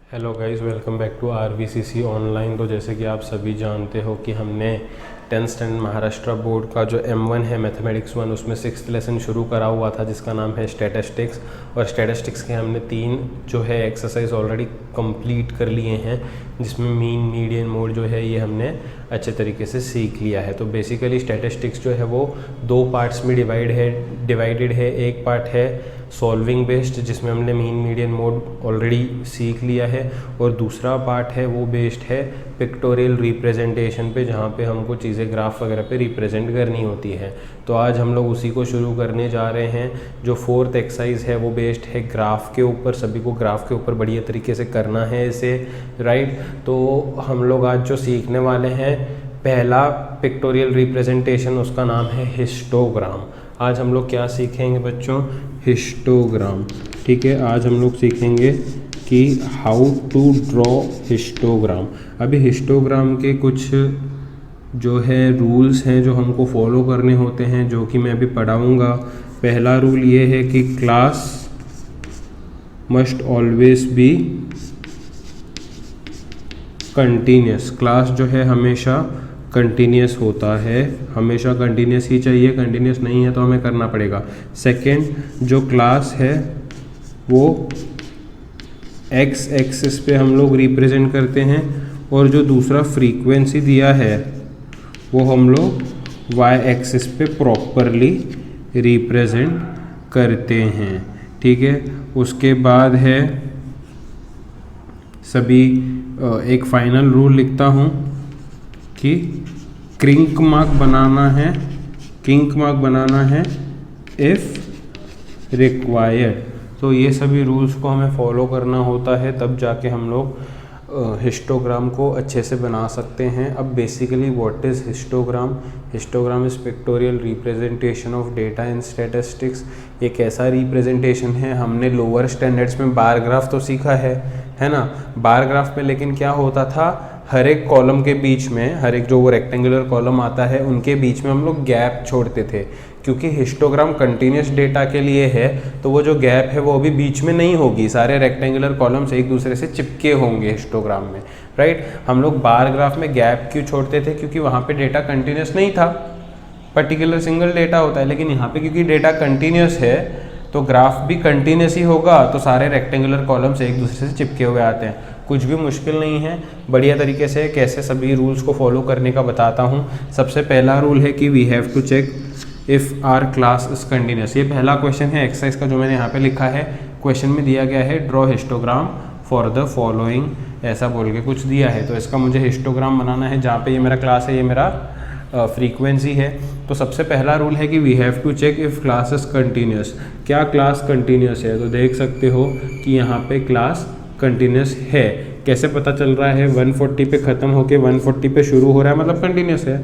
Hello guys, welcome back to RVCC online. तो जैसे कि आप सभी जानते हो कि हमने 10th स्टैंडर्ड महाराष्ट्र बोर्ड का जो M1 है मैथमेटिक्स 1, उसमें 6th लेसन शुरू करा हुआ था जिसका नाम है स्टैटिस्टिक्स। और स्टैटिस्टिक्स के हमने 3 जो है एक्सरसाइज ऑलरेडी कंप्लीट कर लिए हैं, जिसमें मीन मीडियन मोड जो है ये हमने अच्छे तरीके से सीख लिया है। तो बेसिकली स्टैटिस्टिक्स जो है वो 2 पार्ट्स में डिवाइडेड है। एक पार्ट है सॉल्विंग बेस्ड, जिसमें हमने मीन मीडियन मोड ऑलरेडी सीख लिया है, और दूसरा पार्ट है वो बेस्ड है पिक्टोरियल रिप्रेजेंटेशन पे, जहाँ पे हमको चीज़ें ग्राफ वगैरह पे रिप्रेजेंट करनी होती है। तो आज हम लोग उसी को शुरू करने जा रहे हैं। जो 4th एक्सरसाइज है वो बेस्ड है ग्राफ के ऊपर। सभी को ग्राफ के ऊपर बढ़िया तरीके से करना है इसे, राइट। तो हम लोग आज जो सीखने वाले हैं, पहला पिक्टोरियल रिप्रेजेंटेशन, उसका नाम है हिस्टोग्राम। आज हम लोग क्या सीखेंगे बच्चों? हिस्टोग्राम। ठीक है, आज हम लोग सीखेंगे कि हाउ टू ड्रॉ हिस्टोग्राम। अभी हिस्टोग्राम के कुछ जो है रूल्स हैं जो हमको फॉलो करने होते हैं, जो कि मैं अभी पढ़ाऊँगा। पहला रूल ये है कि class must always be continuous. Class जो है हमेशा कंटिन्यूस होता है, हमेशा कंटिन्यूस ही चाहिए। कंटिन्यूस नहीं है तो हमें करना पड़ेगा। सेकंड, जो क्लास है वो एक्स एक्सिस पे हम लोग रिप्रेजेंट करते हैं, और जो दूसरा फ्रीक्वेंसी दिया है वो हम लोग वाई एक्सिस पे प्रॉपरली रिप्रेजेंट करते हैं। ठीक है, उसके बाद है सभी एक फाइनल रूल लिखता हूँ कि क्रिंक मार्क बनाना है इफ़ रिक्वायर्ड। तो ये सभी रूल्स को हमें फॉलो करना होता है, तब जाके हम लोग हिस्टोग्राम को अच्छे से बना सकते हैं। अब basically what is histogram? Histogram is pictorial representation of data in statistics. ये कैसा रिप्रेजेंटेशन है? हमने लोअर स्टैंडर्ड्स में बार ग्राफ तो सीखा है ना। बार ग्राफ में लेकिन क्या होता था, हर एक कॉलम के बीच में, हर एक जो वो रेक्टेंगुलर कॉलम आता है उनके बीच में हम लोग गैप छोड़ते थे। क्योंकि हिस्टोग्राम कंटिन्यूस डेटा के लिए है, तो वो जो गैप है वो अभी बीच में नहीं होगी। सारे रेक्टेंगुलर कॉलम्स एक दूसरे से चिपके होंगे हिस्टोग्राम में, राइट। हम लोग बार ग्राफ में गैप क्यों छोड़ते थे? क्योंकि वहाँ पे डेटा कंटिन्यूस नहीं था, पर्टिकुलर सिंगल डेटा होता है। लेकिन यहाँ पे क्योंकि डेटा कंटिन्यूस है तो ग्राफ भी कंटिन्यूस ही होगा, तो सारे रेक्टेंगुलर कॉलम्स एक दूसरे से चिपके हुए आते हैं। कुछ भी मुश्किल नहीं है, बढ़िया तरीके से कैसे सभी रूल्स को फॉलो करने का बताता हूँ। सबसे पहला रूल है कि we have to check if our class is continuous. ये पहला क्वेश्चन है एक्सरसाइज का जो मैंने यहाँ पे लिखा है। क्वेश्चन में दिया गया है draw histogram for the following, ऐसा बोल के कुछ दिया है। तो इसका मुझे हिस्टोग्राम बनाना है, जहाँ पे ये मेरा क्लास है, ये मेरा फ्रीक्वेंसी है। तो सबसे पहला रूल है कि we have to check if class is continuous. क्या क्लास कंटिन्यूस है? तो देख सकते हो कि यहाँ पे क्लास कंटिन्यूस है। कैसे पता चल रहा है? 140 पे ख़त्म होके 140 पे शुरू हो रहा है, मतलब कंटिन्यूस है।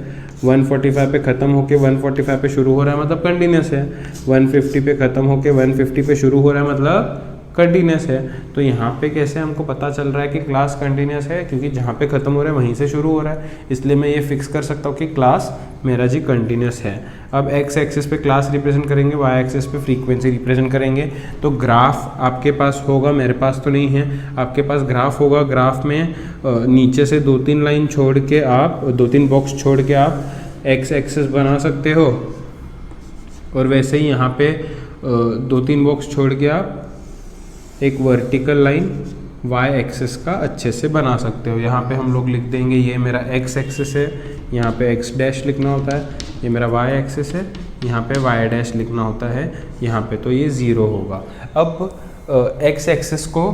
145 पे ख़त्म होके 145 पे शुरू हो रहा है, मतलब कंटिन्यूस है। 150 पे ख़त्म होके 150 पे शुरू हो रहा है, मतलब कंटिन्यूस है। तो यहाँ पे कैसे हमको पता चल रहा है कि क्लास कंटिन्यूस है? क्योंकि जहाँ पे ख़त्म हो रहा है वहीं से शुरू हो रहा है, इसलिए मैं ये फिक्स कर सकता हूँ कि क्लास मेरा जी कंटिन्यूस है। अब एक्स एक्सिस पे क्लास रिप्रेजेंट करेंगे, वाई एक्सिस पे फ्रीक्वेंसी रिप्रेजेंट करेंगे। तो ग्राफ आपके पास होगा, मेरे पास तो नहीं है, आपके पास ग्राफ होगा। ग्राफ में नीचे से 2-3 लाइन छोड़ के आप 2-3 बॉक्स छोड़ के आप एक्स एक्सिस बना सकते हो, और वैसे ही यहाँ पे 2-3 बॉक्स छोड़ के आप एक वर्टिकल लाइन वाई एक्सिस का अच्छे से बना सकते हो। यहाँ पे हम लोग लिख देंगे ये मेरा एक्स एक्सिस है, यहाँ पे एक्स डैश लिखना होता है। ये मेरा वाई एक्सिस है, यहाँ पे वाई डैश लिखना होता है यहाँ पे, तो ये 0 होगा। अब एक्स एक्सिस को,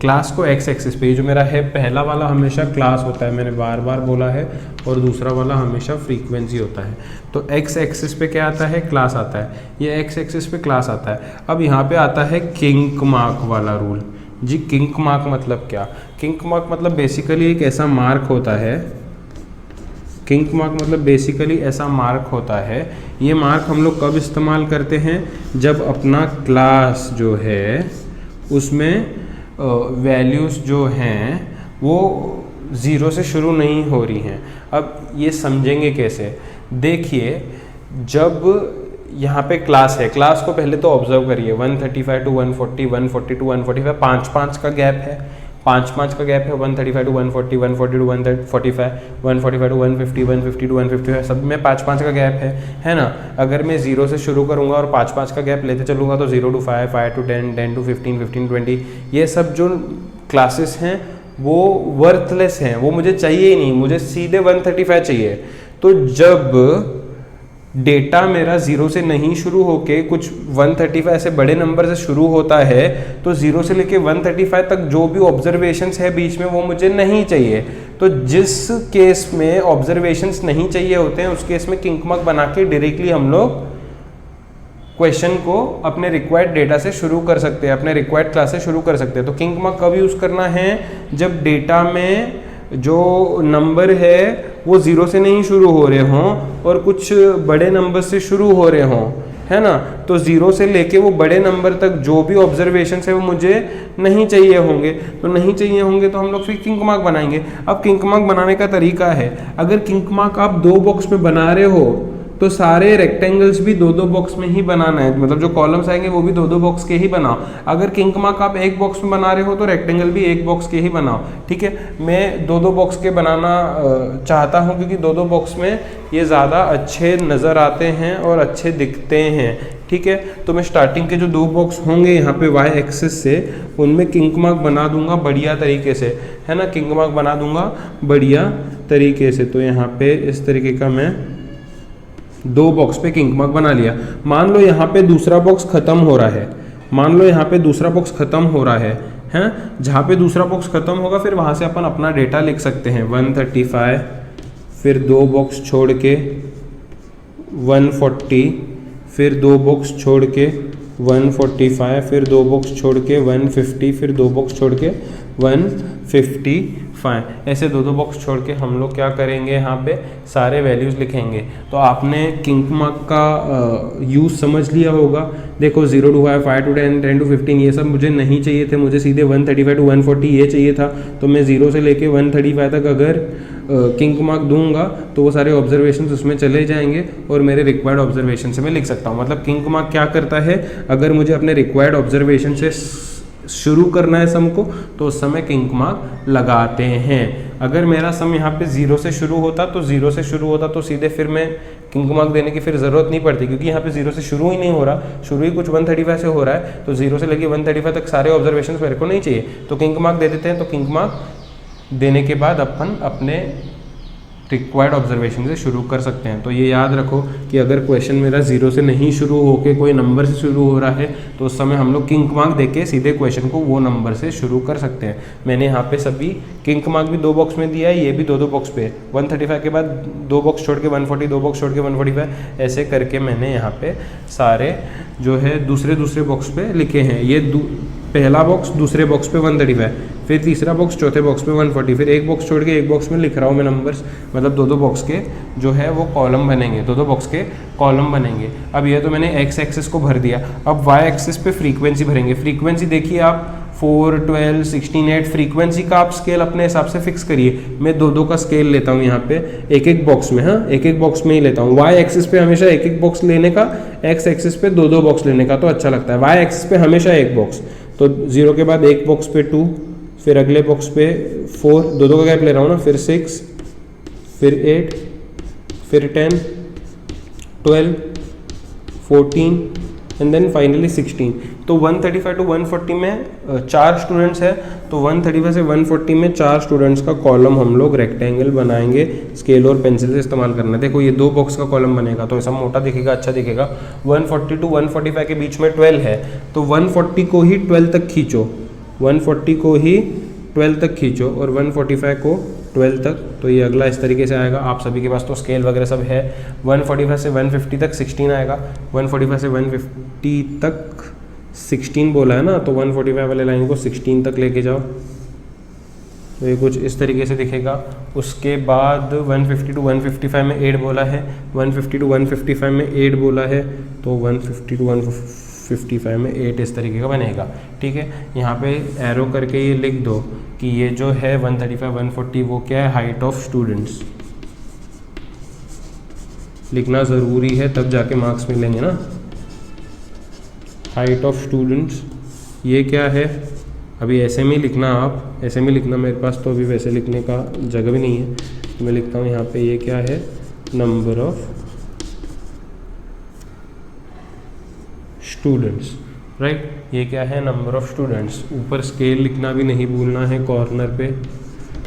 क्लास को एक्स एक्सिस पे, ये जो मेरा है पहला वाला हमेशा क्लास होता है, मैंने बार बार बोला है, और दूसरा वाला हमेशा फ्रीक्वेंसी होता है। तो एक्स एक्सिस पे क्या आता है? क्लास आता है। ये एक्स एक्सिस पे क्लास आता है। अब यहाँ पे आता है किंक मार्क वाला रूल। जी, किंक मार्क मतलब क्या? किंक मार्क मतलब बेसिकली एक ऐसा मार्क होता है, किंक मार्क मतलब बेसिकली ऐसा मार्क होता है। ये मार्क हम लोग कब इस्तेमाल करते हैं? जब अपना क्लास जो है उसमें वैल्यूज़ जो हैं वो 0 से शुरू नहीं हो रही हैं। अब ये समझेंगे कैसे? देखिए, जब यहाँ पे क्लास है, क्लास को पहले तो ऑब्जर्व करिए, 135 to 140, 140 to 145, 5-5 का गैप है। 5 का गैप है, 135 टू 140, 140 टू 145, 145 टू 150, 150 टू 155, सब में 5 का गैप है ना। अगर मैं 0 से शुरू करूँगा और 5 का गैप लेते चलूँगा तो 0 टू 5, 5 टू 10, 10 टू 15, 15 टू 20, ये सब जो क्लासेस हैं वो वर्थलेस हैं, वो मुझे चाहिए ही नहीं, मुझे सीधे 135 चाहिए। तो जब डेटा मेरा 0 से नहीं शुरू होके कुछ 135 ऐसे बड़े नंबर से शुरू होता है, तो 0 से लेके 135 तक जो भी ऑब्जर्वेशंस है बीच में वो मुझे नहीं चाहिए। तो जिस केस में ऑब्जर्वेशंस नहीं चाहिए होते हैं उस केस में किंक मार्क बना के डायरेक्टली हम लोग क्वेश्चन को अपने रिक्वायर्ड डेटा से शुरू कर सकते हैं, अपने रिक्वायर्ड क्लास से शुरू कर सकते हैं। तो किंक मार्क कब यूज़ करना है? जब डेटा में जो नंबर है वो 0 से नहीं शुरू हो रहे हों और कुछ बड़े नंबर से शुरू हो रहे हों, है ना। तो 0 से लेके वो बड़े नंबर तक जो भी ऑब्जर्वेशन है वो मुझे नहीं चाहिए होंगे। तो नहीं चाहिए होंगे तो हम लोग फिर किंक मार्क बनाएंगे। अब किंक मार्क बनाने का तरीका है, अगर किंक मार्क आप 2 बॉक्स में बना रहे हो तो सारे रेक्टेंगल्स भी 2 बॉक्स में ही बनाना है, मतलब जो कॉलम्स आएंगे वो भी 2 बॉक्स के ही बनाओ। अगर किंक मार्क आप 1 बॉक्स में बना रहे हो तो रेक्टेंगल भी 1 बॉक्स के ही बनाओ, ठीक है। मैं 2 बॉक्स के बनाना चाहता हूँ क्योंकि 2 बॉक्स में ये ज़्यादा अच्छे नज़र आते हैं और अच्छे दिखते हैं, ठीक है। तो मैं स्टार्टिंग के जो 2 बॉक्स होंगे यहाँ पे वाई एक्सिस से उनमें किंक मार्क बना दूंगा बढ़िया तरीके से, है ना। किंक मार्क बना दूंगा बढ़िया तरीके से। तो यहाँ पे इस तरीके का मैं 2 बॉक्स पे किंक मार्क बना लिया। मान लो यहाँ पे दूसरा बॉक्स खत्म हो रहा है, मान लो यहाँ पे दूसरा बॉक्स खत्म हो रहा है, हैं। जहाँ पे दूसरा बॉक्स खत्म होगा फिर वहाँ से अपन अपना डेटा लिख सकते हैं। 135, फिर 2 बॉक्स छोड़ के 140, फिर 2 बॉक्स छोड़ के 145, फिर 2 बॉक्स छोड़ के 150, फिर 2 बॉक्स छोड़ के 155। ऐसे 2 बॉक्स छोड़ के हम लोग क्या करेंगे, यहाँ पे सारे वैल्यूज़ लिखेंगे। तो आपने किंक मार्क का यूज़ समझ लिया होगा। देखो 0 टू 5, 5 टू 10, 10 टू 15 ये सब मुझे नहीं चाहिए थे, मुझे सीधे 135 टू 140 ये चाहिए था। तो मैं 0 से लेके 135 तक अगर किंक मार्क दूंगा तो वो सारे ऑब्जर्वेशंस उसमें चले जाएंगे और मेरे रिक्वायर्ड ऑब्जर्वेशन से मैं लिख सकता हूँ। मतलब किंक मार्क क्या करता है, अगर मुझे अपने रिक्वायर्ड ऑब्जर्वेशन से शुरू करना है सम को तो उस समय किंक मार्क लगाते हैं। अगर मेरा सम यहाँ पे 0 से शुरू होता तो सीधे फिर मैं किंक मार्क देने की फिर ज़रूरत नहीं पड़ती, क्योंकि यहाँ पे 0 से शुरू ही नहीं हो रहा, शुरू ही कुछ 135 से हो रहा है। तो 0 से लेके 135 तक सारे ऑब्जर्वेशन मेरे को नहीं चाहिए, तो किंक मार्क दे देते हैं। तो किंक मार्क देने के बाद अपन अपने रिक्वायर्ड ऑब्जर्वेशन से शुरू कर सकते हैं। तो ये याद रखो कि अगर क्वेश्चन मेरा 0 से नहीं शुरू होके कोई नंबर से शुरू हो रहा है तो उस समय हम लोग किंक मार्क देके सीधे क्वेश्चन को वो नंबर से शुरू कर सकते हैं। मैंने यहाँ पे सभी किंक मार्क भी 2 बॉक्स में दिया है, ये भी 2 बॉक्स पे, 135 के बाद 2 बॉक्स छोड़ के 140, 2 बॉक्स छोड़ के 145, ऐसे करके मैंने यहाँ पे सारे जो है दूसरे बॉक्स पे लिखे हैं। ये पहला बॉक्स दूसरे बॉक्स पे 135, फिर तीसरा बॉक्स चौथे बॉक्स पे 140, फिर एक बॉक्स छोड़ के एक बॉक्स में लिख रहा हूँ मैं नंबर्स, मतलब 2 बॉक्स के जो है वो कॉलम बनेंगे, 2 बॉक्स के कॉलम बनेंगे। अब ये तो मैंने एक्स एक्सिस को भर दिया, अब वाई एक्सिस पे फ्रीक्वेंसी भरेंगे। फ्रीक्वेंसी देखिए आप 4, 12, 16, 8 फ्रीक्वेंसी का आप स्केल अपने हिसाब से फिक्स करिए। मैं 2 का स्केल लेता हूँ यहाँ पे एक बॉक्स में, हाँ एक बॉक्स में ही लेता हूँ। वाई एक्सिस पे हमेशा एक बॉक्स लेने का, एक्स एक्सिस पे 2 बॉक्स लेने का तो अच्छा लगता है। वाई एक्सिस पे हमेशा 1 बॉक्स, तो 0 के बाद एक बॉक्स पे 2, फिर अगले बॉक्स पे 4, 2 का गैप ले रहा हूँ ना, फिर 6, फिर 8, फिर 10, 12, 14 एंड देन फाइनली 16। तो 135 टू 140 में 4 स्टूडेंट्स है, तो 135 से 140 में 4 स्टूडेंट्स का कॉलम हम लोग रेक्टेंगल बनाएंगे। स्केल और पेंसिल से इस्तेमाल करना है। देखो ये 2 बॉक्स का कॉलम बनेगा तो ऐसा मोटा दिखेगा, अच्छा दिखेगा। 140 टू 145 के बीच में 12 है, तो 140 को ही 12 तक खींचो, 140 को ही 12 तक खींचो और 145 को 12 तक। तो ये अगला इस तरीके से आएगा। आप सभी के पास तो स्केल वगैरह सब है। 145 से 150 तक 16 आएगा, 145 से 150 तक 16 बोला है ना, तो 145 वाले लाइन को 16 तक लेके जाओ, तो ये कुछ इस तरीके से दिखेगा। उसके बाद 150 टू 155 में 8 बोला है, 150 टू 155 में 8 बोला है, तो 150 टू 155 में 8 इस तरीके का बनेगा, ठीक है। यहाँ पे एरो करके ये लिख दो कि ये जो है 135, 140 वो क्या है, हाइट ऑफ स्टूडेंट्स। लिखना ज़रूरी है तब जाके मार्क्स मिलेंगे ना। हाइट ऑफ स्टूडेंट्स ये क्या है, अभी ऐसे में ही लिखना, आप ऐसे में लिखना, मेरे पास तो अभी वैसे लिखने का जगह भी नहीं है, तो मैं लिखता हूँ यहाँ पे ये क्या है, नंबर ऑफ स्टूडेंट्स, राइट। ये क्या है, नंबर ऑफ स्टूडेंट्स। ऊपर स्केल लिखना भी नहीं भूलना है, कॉर्नर पे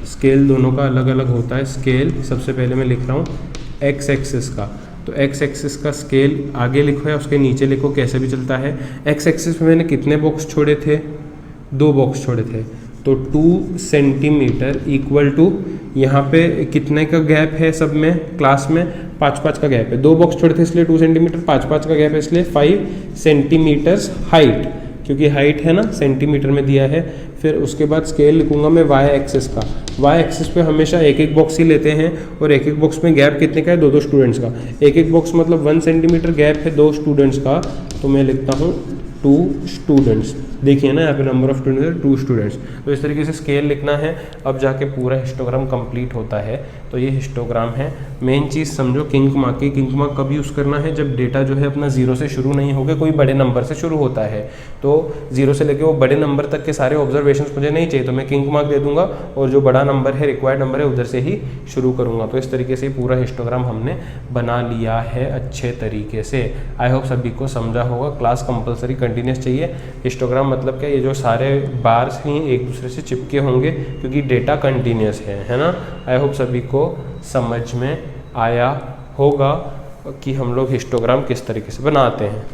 स्केल दोनों का अलग अलग होता है। स्केल सबसे पहले मैं लिख रहा हूँ एक्स एक्सिस का, तो एक्स एक्सिस का स्केल आगे लिखो या उसके नीचे लिखो, कैसे भी चलता है। एक्स एक्सिस में मैंने कितने बॉक्स छोड़े थे, 2 बॉक्स छोड़े थे, तो 2 सेंटीमीटर इक्वल टू, यहाँ पे कितने का गैप है सब में, क्लास में 5-5 का गैप है, 2 बॉक्स छोड़े थे इसलिए 2 सेंटीमीटर, 5-5 का गैप है इसलिए 5 सेंटीमीटर्स हाइट, क्योंकि हाइट है ना सेंटीमीटर में दिया है। फिर उसके बाद स्केल लिखूंगा मैं वाई एक्सिस का, वाई एक्सिस पे हमेशा एक एक बॉक्स ही लेते हैं, और एक एक बॉक्स में गैप कितने का है, 2-2 स्टूडेंट्स का। एक एक बॉक्स मतलब 1 सेंटीमीटर गैप है 2 स्टूडेंट्स का, तो मैं लिखता हूँ 2 स्टूडेंट्स। देखिए ना यहाँ पे नंबर ऑफ स्टूडेंट्स है 2 स्टूडेंट्स। तो इस तरीके से स्केल लिखना है, अब जाके पूरा हिस्टोग्राम कंप्लीट होता है। तो ये हिस्टोग्राम है। मेन चीज़ समझो किंक मार्क की, किंक मार्क कब यूज़ करना है, जब डेटा जो है अपना 0 से शुरू नहीं होगा, कोई बड़े नंबर से शुरू होता है। तो 0 से लेके वो बड़े नंबर तक के सारे ऑब्जर्वेशंस मुझे नहीं चाहिए, तो मैं किंक मार्क दे दूंगा, और जो बड़ा नंबर है, रिक्वायर्ड नंबर है, उधर से ही शुरू करूँगा। तो इस तरीके से पूरा हिस्टोग्राम हमने बना लिया है अच्छे तरीके से। आई होप सभी को समझा होगा। क्लास कंपलसरी कंटिन्यूस चाहिए। हिस्टोग्राम मतलब क्या, ये जो सारे बार्स ही एक दूसरे से चिपके होंगे, क्योंकि डेटा कंटिन्यूस है ना। आई होप सभी को समझ में आया होगा कि हम लोग हिस्टोग्राम किस तरीके से बनाते हैं।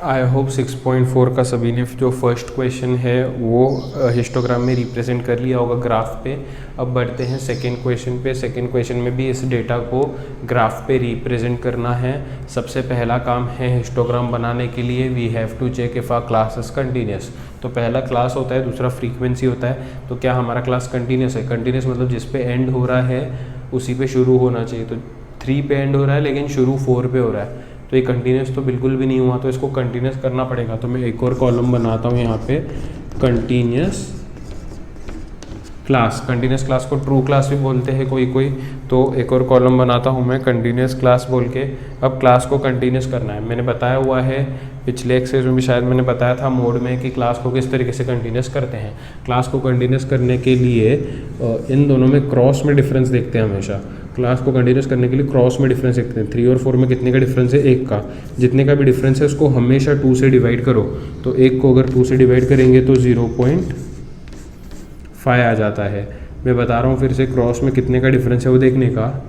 आई होप 6.4 का सभी ने जो फर्स्ट क्वेश्चन है वो हिस्टोग्राम में रिप्रेजेंट कर लिया होगा ग्राफ पे। अब बढ़ते हैं सेकेंड क्वेश्चन पे। सेकेंड क्वेश्चन में भी इस डेटा को ग्राफ पे रिप्रेजेंट करना है। सबसे पहला काम है हिस्टोग्राम बनाने के लिए we have to check if our class is continuous. तो पहला क्लास होता है, दूसरा फ्रीक्वेंसी होता है। तो क्या हमारा क्लास कंटिन्यूस है? कंटिन्यूस मतलब जिस पे एंड हो रहा है उसी पे शुरू होना चाहिए। तो 3 पे एंड हो रहा है लेकिन शुरू 4 पे हो रहा है, तो ये कंटिन्यूस तो बिल्कुल भी नहीं हुआ, तो इसको कंटिन्यूस करना पड़ेगा। तो मैं एक और कॉलम बनाता हूँ यहाँ पे, कंटिन्यूस क्लास। कंटिन्यूस क्लास को ट्रू क्लास भी बोलते हैं कोई कोई, तो एक और कॉलम बनाता हूँ मैं कंटिन्यूस क्लास बोल के। अब क्लास को कंटिन्यूस करना है। मैंने बताया हुआ है पिछले एक्सरसाइज में भी, शायद मैंने बताया था मोड में, कि क्लास को किस तरीके से कंटिन्यूस करते हैं। क्लास को कंटिन्यूस करने के लिए इन दोनों में क्रॉस में डिफरेंस देखते हैं हमेशा। क्लास को कंटिन्यूस करने के लिए क्रॉस में डिफरेंस देखते हैं। 3 और 4 में कितने का डिफरेंस है? 1 का। जितने का भी डिफरेंस है उसको हमेशा 2 से डिवाइड करो। तो 1 को अगर 2 से डिवाइड करेंगे तो 0.5 आ जाता है। मैं बता रहा हूँ फिर से, क्रॉस में कितने का डिफरेंस है वो देखने का,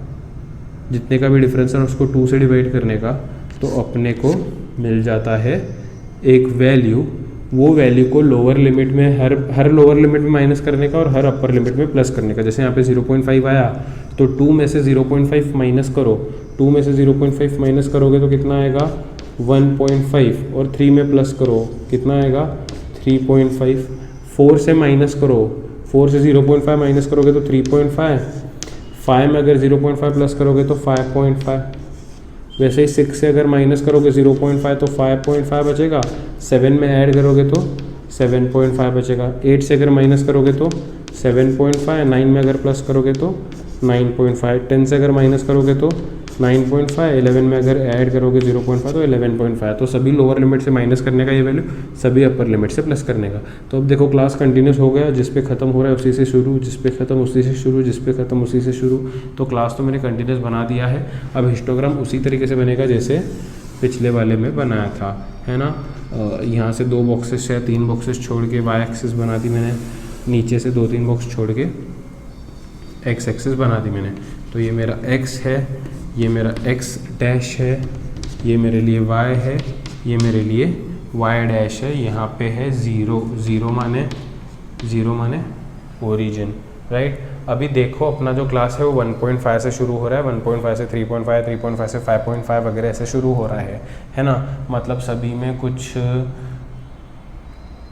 जितने का भी डिफरेंस है उसको 2 से डिवाइड करने का, तो अपने को मिल जाता है एक वैल्यू। वो वैल्यू को लोअर लिमिट में हर लोअर लिमिट में माइनस करने का और हर अपर लिमिट में प्लस करने का। जैसे यहाँ पे 0.5 आया तो 2 में से 0.5 माइनस करो। 2 में से 0.5 माइनस करोगे तो कितना आएगा? 1.5। और 3 में प्लस करो, कितना आएगा? 3.5। 4 से माइनस करो, 4 से 0.5 माइनस करोगे तो 3.5। 5 में अगर 0.5 प्लस करोगे तो 5.5। वैसे ही 6 से अगर माइनस करोगे 0.5 तो 5.5 बचेगा। 7 में ऐड करोगे तो 7.5 बचेगा। 8 से अगर माइनस करोगे तो 7.5। 9 में अगर प्लस करोगे तो 9.5। 10 से अगर माइनस करोगे तो 9.5। 11 में अगर ऐड करोगे 0.5 तो 11.5। तो सभी लोअर लिमिट से माइनस करने का ये वैल्यू, सभी अपर लिमिट से प्लस करने का। तो अब देखो क्लास कंटिन्यूस हो गया, जिस पे खत्म हो रहा है उसी से शुरू, जिस पे खत्म उसी से शुरू, जिस पे खत्म उसी से शुरू। तो क्लास तो मैंने कंटिन्यूस बना दिया है। अब हिस्टोग्राम उसी तरीके से बनेगा जैसे पिछले वाले में बनाया था, है ना। यहाँ से 2 बॉक्सेस या 3 बॉक्सेस छोड़ के वाई एक्सिस बना दी मैंने, नीचे से 2-3 बॉक्स छोड़ के एक्स एक्सिस बना दी मैंने। तो ये मेरा एक्स है, ये मेरा एक्स डैश है, ये मेरे लिए वाई है, ये मेरे लिए वाई डैश है। यहाँ पे है 0, 0 माने ओरिजिन, राइट। अभी देखो अपना जो क्लास है वो 1.5 से शुरू हो रहा है, 1.5 से 3.5, 3.5 से 5.5 वगैरह ऐसे शुरू हो रहा है ना। मतलब सभी में कुछ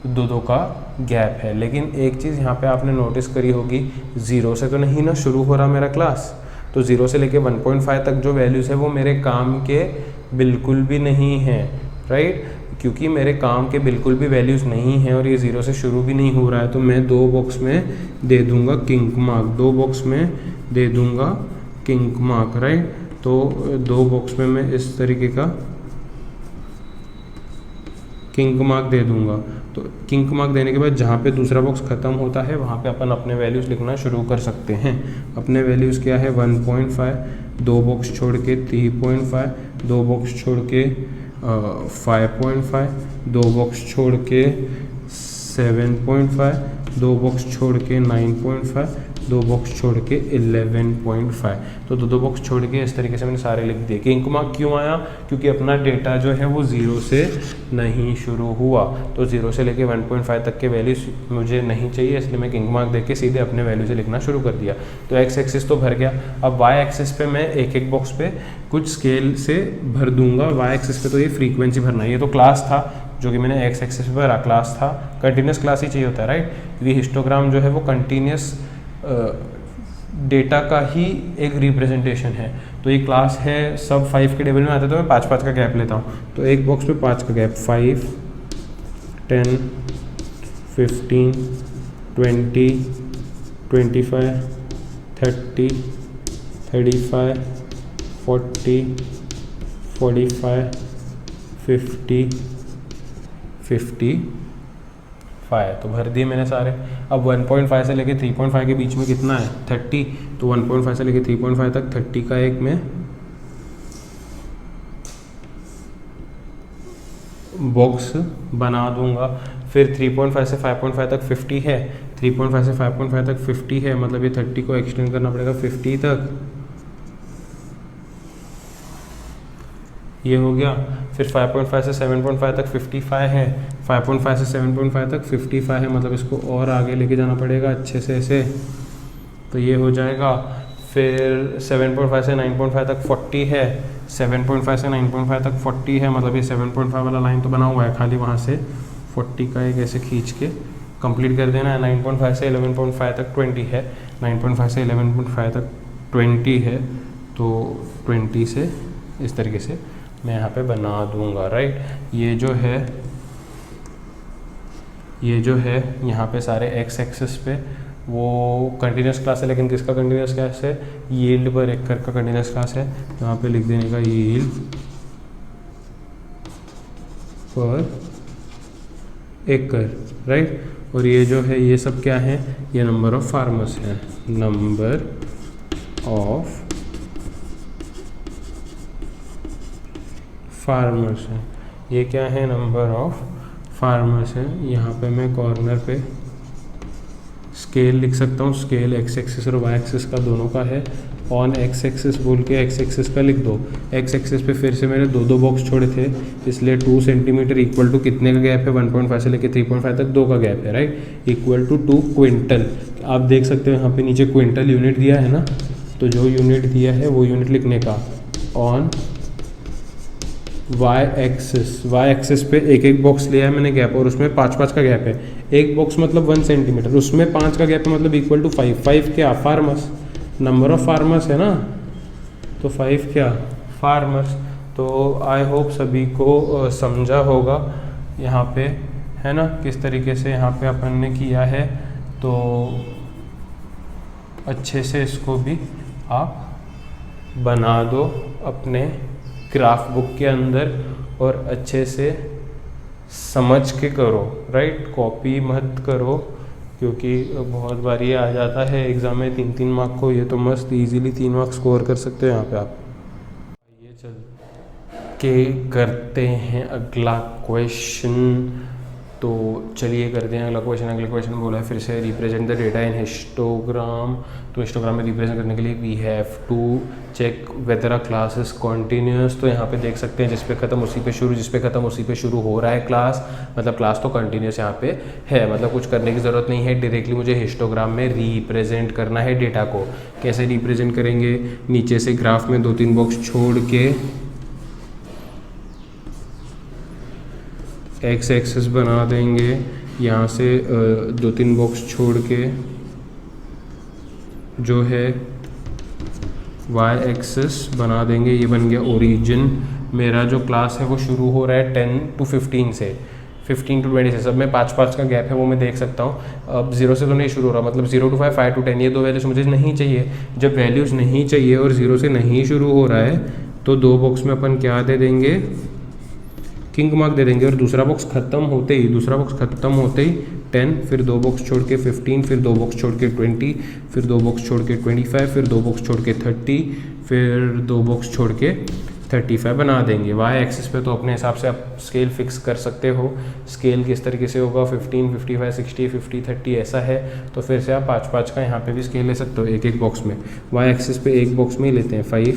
2-2 का गैप है। लेकिन एक चीज़ यहाँ पे आपने नोटिस करी होगी, 0 से तो नहीं ना शुरू हो रहा मेरा क्लास। तो 0 से लेके 1.5 तक जो वैल्यूज़ है वो मेरे काम के बिल्कुल भी नहीं है, राइट। क्योंकि मेरे काम के बिल्कुल भी वैल्यूज़ नहीं हैं और ये 0 से शुरू भी नहीं हो रहा है, तो मैं 2 बॉक्स में दे दूंगा किंक मार्क, 2 बॉक्स में दे दूंगा किंक मार्क, राइट। तो 2 बॉक्स में मैं इस तरीके का किंग मार्क दे दूंगा। तो किंग मार्क देने के बाद जहाँ पे दूसरा बॉक्स ख़त्म होता है वहाँ पे अपन अपने वैल्यूज़ लिखना शुरू कर सकते हैं। अपने वैल्यूज़ क्या है 1.5, 2 बॉक्स छोड़ के 3.5, 2 बॉक्स छोड़ के 5.5, 2 बॉक्स छोड़ के 7.5, 2 बॉक्स छोड़ के 9.5, 2 बॉक्स छोड़ के 11.5। तो दो बॉक्स छोड़ के इस तरीके से मैंने सारे लिख दिए। किंग मार्क क्यों आया? क्योंकि अपना डेटा जो है वो 0 से नहीं शुरू हुआ, तो 0 से लेके 1.5 तक के वैल्यूज मुझे नहीं चाहिए, इसलिए मैं किंग मार्क देके सीधे अपने वैल्यू से लिखना शुरू कर दिया। तो एक्स एक्सिस तो भर गया। अब वाई एक्सिस पे मैं एक एक बॉक्स पे कुछ स्केल से भर दूंगा। वाई एक्सिस पे तो ये फ्रीक्वेंसी भरना है। ये तो क्लास था जो कि मैंने एक्स एक्सिस पे भरा, क्लास था। कंटिन्यूस क्लास ही चाहिए होता है, राइट? क्योंकि हिस्टोग्राम जो है वो कंटिन्यूस डेटा का ही एक रिप्रेजेंटेशन है। तो ये क्लास है, सब 5 के टेबल में आते, तो मैं 5-5 का गैप लेता हूँ। तो एक बॉक्स पे 5 का गैप, 5, 10, 15, 20, 25, 30, 35, 40, 45, 50, 55। तो भर दिए मैंने सारे। अब 1.5 से लेके 3.5 के बीच में कितना है 30, तो 1.5 से लेके 3.5 तक 30 का एक मैं बॉक्स बना दूंगा। फिर 3.5 से 5.5 तक 50 है, 3.5 से 5.5 तक 50 है, मतलब ये 30 को एक्सटेंड करना पड़ेगा 50 तक, ये हो गया। फिर 5.5 से 7.5 तक 55 है, 5.5 से 7.5 तक 55 है, मतलब इसको और आगे लेके जाना पड़ेगा अच्छे से ऐसे, तो ये हो जाएगा। फिर 7.5 से 9.5 तक 40 है, 7.5 से 9.5 तक 40 है, मतलब ये 7.5 वाला लाइन तो बना हुआ है, खाली वहाँ से 40 का एक ऐसे खींच के कंप्लीट कर देना है। 9.5 से 11.5 तक 20 है, 9.5 से 11.5 तक 20 है, तो 20 से इस तरीके से मैं यहाँ पे बना दूंगा, राइट? ये जो है यहाँ पे सारे एक्स एक्सिस पे वो कंटिन्यूस क्लास है, लेकिन किसका कंटिन्यूस क्लास है? यील्ड पर एकड़ का कंटिन्यूस क्लास है, तो यहाँ पे लिख देने का यील्ड पर एकड़, राइट? और ये जो है ये सब क्या है? ये नंबर ऑफ फार्मर्स है, नंबर ऑफ फार्मर्स है। ये क्या है? नंबर ऑफ फार्मर्स है। यहाँ पे मैं कॉर्नर पे स्केल लिख सकता हूँ, स्केल एक्स एक्सिस और वाई एक्सिस का दोनों का है। ऑन एक्स एक्सिस बोल के एक्स एक्सिस का लिख दो। एक्स एक्सिस पे फिर से मैंने दो बॉक्स छोड़े थे, इसलिए 2 सेंटीमीटर इक्वल टू कितने का गैप है? 1.5 से लेके 3.5 तक 2 का गैप है, राइट? Equal to 2 quintal. आप देख सकते हो यहाँ पे नीचे क्विंटल यूनिट दिया है ना, तो जो यूनिट दिया है वो यूनिट लिखने का। ऑन वाई एक्सिस पे एक एक बॉक्स लिया है मैंने गैप, और उसमें 5-5 का गैप है। एक बॉक्स मतलब 1 सेंटीमीटर, उसमें 5 का गैप है, मतलब इक्वल टू 5। 5 क्या? फार्मर्स, नंबर ऑफ फार्मर्स है ना, तो 5 क्या? फार्मर्स। तो आई होप सभी को समझा होगा यहाँ पे, है ना, किस तरीके से यहाँ पे अपन ने किया है। तो अच्छे से इसको भी आप बना दो अपने ग्राफ बुक के अंदर, और अच्छे से समझ के करो, राइट? कॉपी मत करो, क्योंकि बहुत बार ये आ जाता है एग्ज़ाम में 3-3 मार्क को। ये तो मस्त इजीली 3 मार्क स्कोर कर सकते हो यहाँ पे आप। ये चल के करते हैं अगला क्वेश्चन। तो चलिए करते हैं अगला क्वेश्चन। अगला क्वेश्चन बोला है फिर से represent the data in histogram. तो हिस्टोग्राम में रिप्रेजेंट करने के लिए we have to check whether a class is continuous. तो यहाँ पे देख सकते हैं जिस पे ख़त्म उसी पे शुरू, जिस पे ख़त्म उसी पे शुरू हो रहा है क्लास, मतलब क्लास तो कंटिन्यूस यहाँ पे है, मतलब कुछ करने की ज़रूरत नहीं है। डायरेक्टली मुझे हिस्टोग्राम में रिप्रेजेंट करना है डेटा को। कैसे रिप्रेजेंट करेंगे? नीचे से ग्राफ में 2-3 बॉक्स छोड़ के एक्स एक्सिस बना देंगे, यहाँ से 2-3 बॉक्स छोड़ के जो है वाई एक्सिस बना देंगे। ये बन गया ओरिजिन। मेरा जो क्लास है वो शुरू हो रहा है 10 to 15 से, 15 to 20 से। सब में 5-5 का गैप है, वो मैं देख सकता हूँ। अब 0 से तो नहीं शुरू हो रहा, मतलब 0 to 5, 5 to 10, ये 2 वैल्यूज मुझे नहीं चाहिए। जब वैल्यूज़ नहीं चाहिए और 0 से नहीं शुरू हो रहा है, तो 2 बॉक्स में अपन क्या दे देंगे? किंग मार्क दे देंगे और दूसरा बॉक्स खत्म होते ही 10, फिर 2 बॉक्स छोड़ के 15, फिर 2 बॉक्स छोड़ के 20, फिर 2 बॉक्स छोड़ के 25, फिर 2 बॉक्स छोड़ के 30, फिर 2 बॉक्स छोड़ के 35 बना देंगे। वाई एक्सिस पे तो अपने हिसाब से आप स्केल फिक्स कर सकते हो। स्केल किस तरीके से होगा, 15, 55, 60, 50, 30 ऐसा है, तो फिर से आप 5-5 का यहाँ पे भी स्केल ले सकते हो एक बॉक्स में। वाई एक्सिस पे एक बॉक्स में ही लेते हैं 5,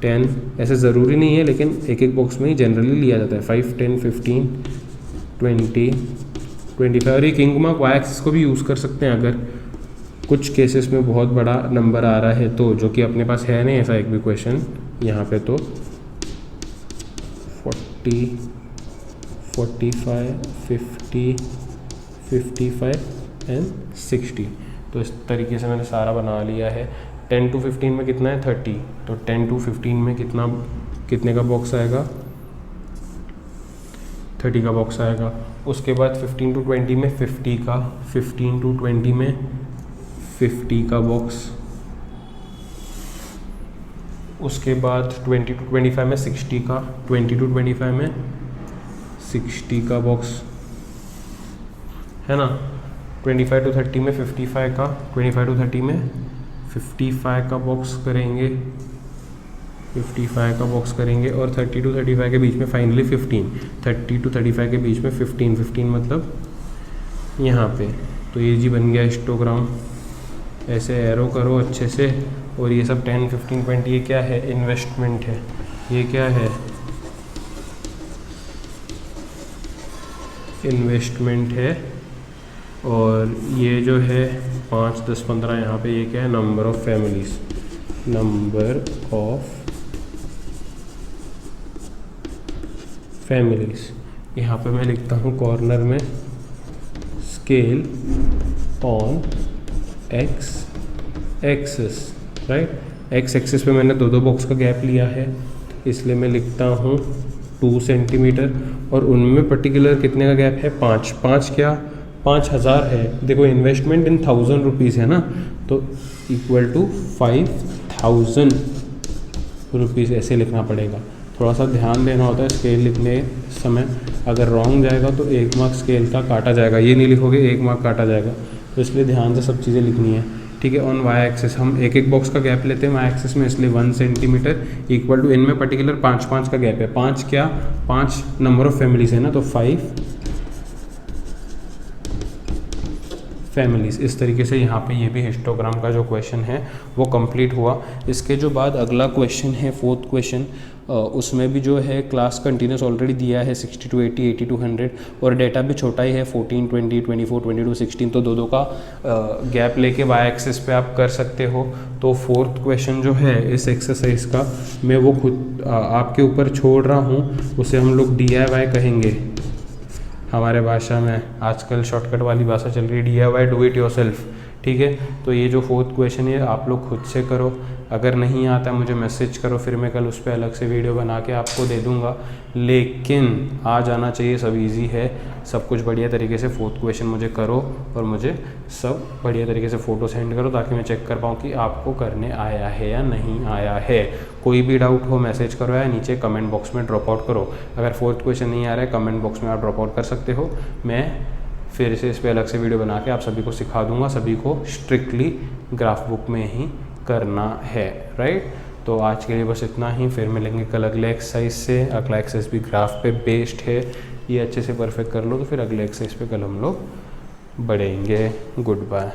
10, ऐसे ज़रूरी नहीं है लेकिन एक बॉक्स में ही जनरली लिया जाता है 5, 10, 15, 20, 25। और ये किंग मार्क वाई एक्सिस को भी यूज़ कर सकते हैं अगर कुछ केसेस में बहुत बड़ा नंबर आ रहा है तो, जो कि अपने पास है नहीं ऐसा एक भी क्वेश्चन यहाँ पे। तो 40, 45, 50, 55 एंड 60। तो इस तरीके से मैंने सारा बना लिया है। 10 to 15 में कितना है 30, तो 10 to 15 में कितने का बॉक्स आएगा, 30 का बॉक्स आएगा। उसके बाद 15 to 20 में 50 का, 15 to 20 में 50 का बॉक्स। उसके बाद 20 to 25 में 60 का, 20 to 25 में 60 का बॉक्स है ना। 25 to 30 में 55 का, 25 to 30 में 55 का बॉक्स करेंगे, 55 का बॉक्स करेंगे। और 30 to 35 के बीच में फाइनली 15, 30 to 35 के बीच में 15 मतलब यहाँ पे। तो ये जी बन गया हिस्टोग्राम। ऐसे एरो करो अच्छे से। और ये सब 10, 15, 20 ये क्या है, इन्वेस्टमेंट है। ये क्या है, इन्वेस्टमेंट है। और ये जो है 5, 10, 15 यहाँ पे ये क्या है, number of families, number of families. यहाँ पे मैं लिखता हूँ कॉर्नर में scale on x axis, right. X axis पे मैंने 2 बॉक्स का गैप लिया है, इसलिए मैं लिखता हूँ 2 सेंटीमीटर। और उनमें पर्टिकुलर कितने का गैप है, 5 क्या, 5000 है। देखो इन्वेस्टमेंट इन 1000 रुपीज़ है ना, तो इक्वल टू 5000 रुपीज़ ऐसे लिखना पड़ेगा। थोड़ा सा ध्यान देना होता है स्केल लिखने समय, अगर रॉन्ग जाएगा तो 1 मार्क स्केल का काटा जाएगा। ये नहीं लिखोगे 1 मार्क काटा जाएगा, तो इसलिए ध्यान से सब चीज़ें लिखनी है, ठीक है। ऑन वाई एक्सिस हम एक बॉक्स का गैप लेते हैं वाई एक्सिस में, इसलिए 1 सेंटीमीटर इक्वल टू, इनमें पर्टिकुलर 5 का गैप है। 5 क्या, 5 नंबर ऑफ फैमिलीज है ना, तो 5 फैमिलीज। इस तरीके से यहाँ पे ये भी हिस्टोग्राम का जो क्वेश्चन है वो कंप्लीट हुआ। इसके जो बाद अगला क्वेश्चन है 4th क्वेश्चन, उसमें भी जो है क्लास कंटिन्यूस ऑलरेडी दिया है 60 to 80, 80 to 100, और डेटा भी छोटा ही है 14, 20, 24, 22, 16। तो 2 का गैप लेके वाई एक्सिस पे आप कर सकते हो। तो 4th क्वेश्चन जो है इस एक्सरसाइज का, मैं वो खुद आपके ऊपर छोड़ रहा हूँ, उसे हम लोग DIY कहेंगे हमारे भाषा में। आजकल शॉर्टकट वाली भाषा चल रही है, DIY, डू इट योरसेल्फ, ठीक है। तो ये जो 4th क्वेश्चन है आप लोग खुद से करो। अगर नहीं आता मुझे मैसेज करो, फिर मैं कल उस पर अलग से वीडियो बना के आपको दे दूंगा। लेकिन आ जाना चाहिए, सब इजी है, सब कुछ बढ़िया तरीके से 4th क्वेश्चन मुझे करो और मुझे सब बढ़िया तरीके से फ़ोटो सेंड करो, ताकि मैं चेक कर पाऊँ कि आपको करने आया है या नहीं आया है। कोई भी डाउट हो मैसेज करो या नीचे कमेंट बॉक्स में ड्रॉप आउट करो। अगर 4th क्वेश्चन नहीं आ रहा है कमेंट बॉक्स में आप ड्रॉप आउट कर सकते हो। मैं फिर से इस पर अलग से वीडियो बना के आप सभी को सिखा दूंगा। सभी को स्ट्रिक्टली ग्राफ बुक में ही करना है, राइट। तो आज के लिए बस इतना ही, फिर मिलेंगे कल अगले एक्सरसाइज से। अगला एक्सरसाइज भी ग्राफ पे बेस्ड है, ये अच्छे से परफेक्ट कर लो तो फिर अगले एक्सरसाइज पे कल हम लोग बढ़ेंगे। Good bye.